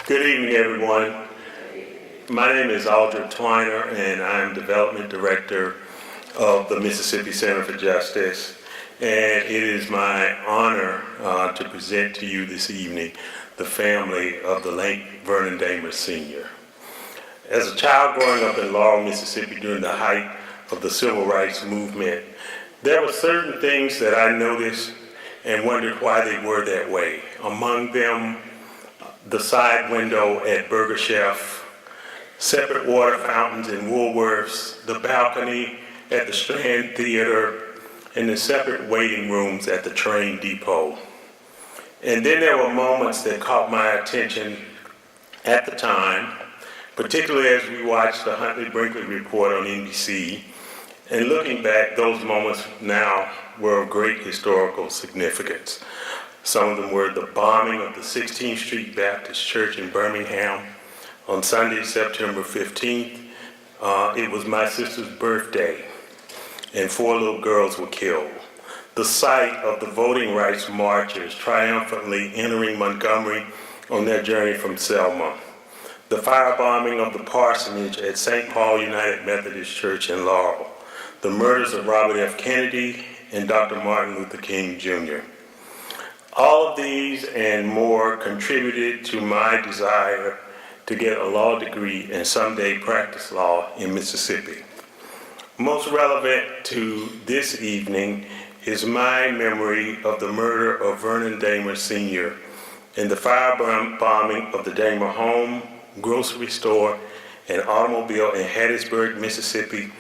Good evening, everyone. My name is Aldrich Twiner, and I'm Development Director of the Mississippi Center for Justice. And it is my honor to present to you this evening the family of the late Vernon Dahmer Sr. As a child growing up in Laurel, Mississippi during the height of the Civil Rights Movement, there were certain things that I noticed and wondered why they were that way. Among them, the side window at Burger Chef, separate water fountains in Woolworths, the balcony at the Strand Theater, and the separate waiting rooms at the train depot. And then there were moments that caught my attention at the time, particularly as we watched the Huntley-Brinkley Report on NBC. And looking back, those moments now were of great historical significance. Some of them were the bombing of the 16th Street Baptist Church in Birmingham on Sunday, September 15th. It was my sister's birthday, and 4 little girls were killed. The sight of the voting rights marchers triumphantly entering Montgomery on their journey from Selma. The firebombing of the parsonage at St. Paul United Methodist Church in Laurel. The murders of Robert F. Kennedy and Dr. Martin Luther King Jr. All of these and more contributed to my desire to get a law degree and someday practice law in Mississippi. Most relevant to this evening is my memory of the murder of Vernon Dahmer Sr. and the firebombing of the Dahmer home, grocery store, and automobile in Hattiesburg, Mississippi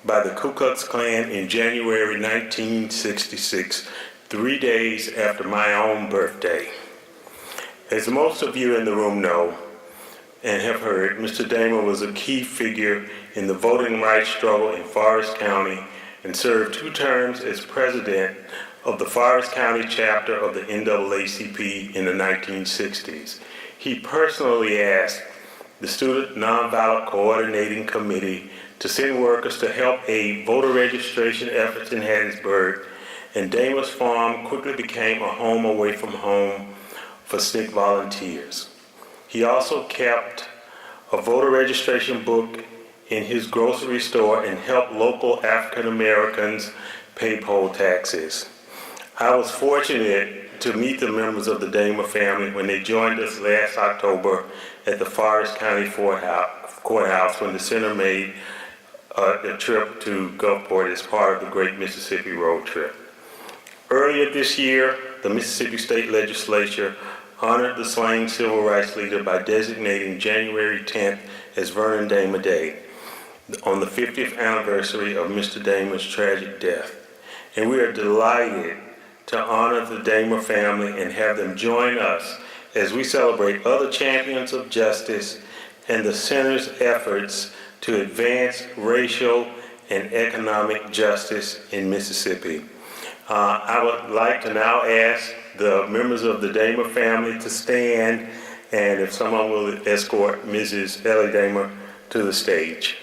by the Ku Klux Klan in January 1966, 3 days after my own birthday. As most of you in the room know and have heard, Mr. Dahmer was a key figure in the voting rights struggle in Forrest County and served 2 terms as president of the Forrest County chapter of the NAACP in the 1960s. He personally asked the Student Nonviolent Coordinating Committee to send workers to help aid voter registration efforts in Hattiesburg, and Dahmer's farm quickly became a home away from home for SNCC volunteers. He also kept a voter registration book in his grocery store and helped local African Americans pay poll taxes. I was fortunate to meet the members of the Dahmer family when they joined us last October at the Forrest County Courthouse when the center made a trip to Gulfport as part of the Great Mississippi Road Trip. Earlier this year, the Mississippi State Legislature honored the slain civil rights leader by designating January 10th as Vernon Dahmer Day, on the 50th anniversary of Mr. Dahmer's tragic death. And we are delighted to honor the Dahmer family and have them join us as we celebrate other champions of justice and the center's efforts to advance racial and economic justice in Mississippi. I would like to now ask the members of the Dahmer family to stand, and if someone will escort Mrs. Ellie Dahmer to the stage.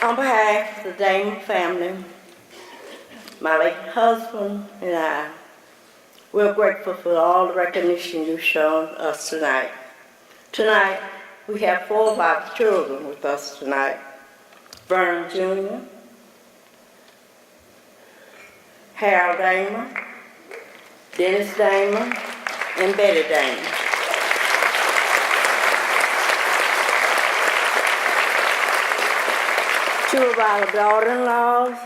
On behalf of the Dahmer family, my late husband, and I, we're grateful for all the recognition you've shown us tonight. Tonight, we have 4 of our children with us tonight. Vernon Jr., Harold Dahmer, Dennis Dahmer, and Betty Dahmer. Two of our daughter-in-laws,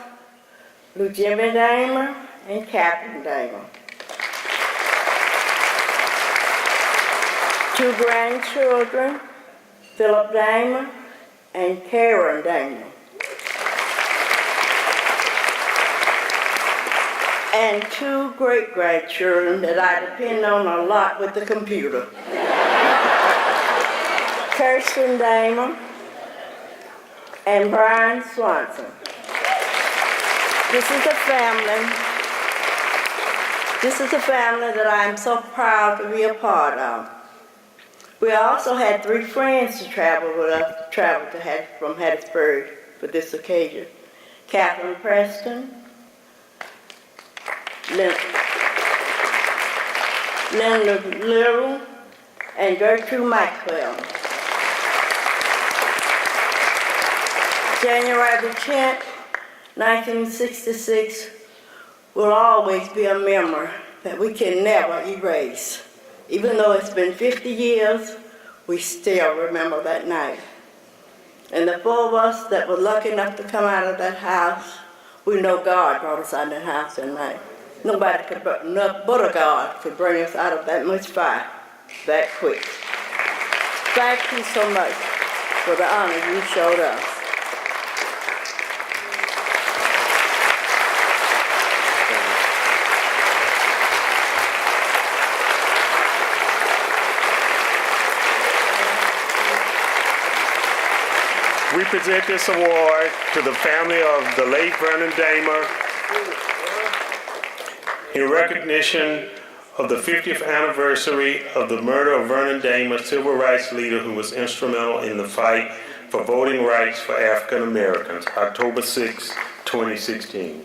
Jimmy Dahmer and Catherine Dahmer. 2 grandchildren, Philip Dahmer and Karen Dahmer. And 2 great-grandchildren that I depend on a lot with the computer. Kirsten Dahmer and Brian Swanson. This is a family that I am so proud to be a part of. We also had 3 friends to travel with us, from Hattiesburg for this occasion. Catherine Preston, Linda Little, and Gertrude Maxwell. January the 10th, 1966 will always be a memory that we can never erase. Even though it's been 50 years, we still remember that night. And the 4 of us that were lucky enough to come out of that house, we know God brought us out of that house that night. Nobody but a God could bring us out of that much fire that quick. Thank you so much for the honor you showed us. We present this award to the family of the late Vernon Dahmer in recognition of the 50th anniversary of the murder of Vernon Dahmer, civil rights leader who was instrumental in the fight for voting rights for African Americans, October 6, 2016.